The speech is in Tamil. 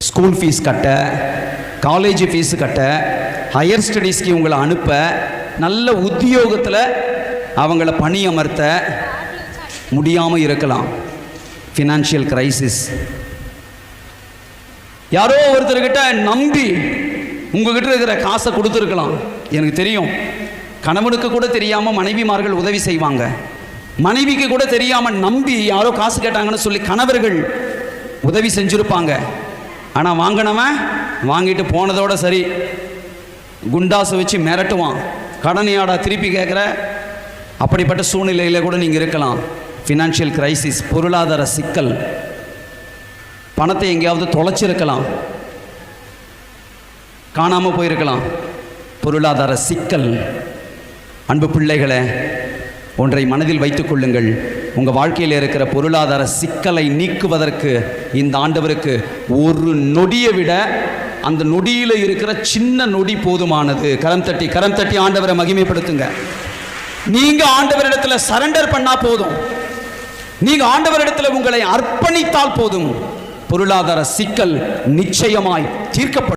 ஸ்கூல் ஃபீஸ் கட்ட, காலேஜ் ஃபீஸ் கட்ட, ஹையர் ஸ்டடீஸ்க்கு உங்களை அனுப்ப, நல்ல உத்தியோகத்தில் அவங்கள பணியமர்த்த முடியாமல் இருக்கலாம். Financial crisis. யாரோ ஒருத்தர்கிட்ட நம்பி உங்ககிட்ட இருக்கிற காசை கொடுத்துருக்கலாம். எனக்கு தெரியும், கணவனுக்கு கூட தெரியாமல் மனைவிமார்கள் உதவி செய்வாங்க. மனைவிக்கு கூட தெரியாமல் நம்பி யாரோ காசு கேட்டாங்கன்னு சொல்லி கணவர்கள் உதவி செஞ்சுருப்பாங்க. ஆனால் வாங்கினவன் வாங்கிட்டு போனதோட சரி, குண்டாசை வச்சு மிரட்டுவான். கடனையாடா திருப்பி கேட்குற? அப்படிப்பட்ட சூழ்நிலையில் கூட நீங்கள் இருக்கலாம். ஃபினான்ஷியல் கிரைசிஸ், பொருளாதார சிக்கல். பணத்தை எங்கேயாவது தொலைச்சிருக்கலாம், காணாமல் போயிருக்கலாம். பொருளாதார சிக்கல். அன்பு பிள்ளைகளை, ஒன்றை மனதில் வைத்துக் கொள்ளுங்கள். உங்கள் வாழ்க்கையில் இருக்கிற பொருளாதார சிக்கலை நீக்குவதற்கு இந்த ஆண்டவருக்கு ஒரு நொடியை விட அந்த நொடியில் இருக்கிற சின்ன நொடி போதுமானது. கரம் தட்டி ஆண்டவரை மகிமைப்படுத்துங்க. நீங்க ஆண்டவரிடத்தில் சரண்டர் பண்ணா போதும், நீங்க ஆண்டவரிடத்தில் உங்களை அர்ப்பணித்தால் போதும், பொருளாதார சிக்கல் நிச்சயமாய் தீர்க்கப்படும்.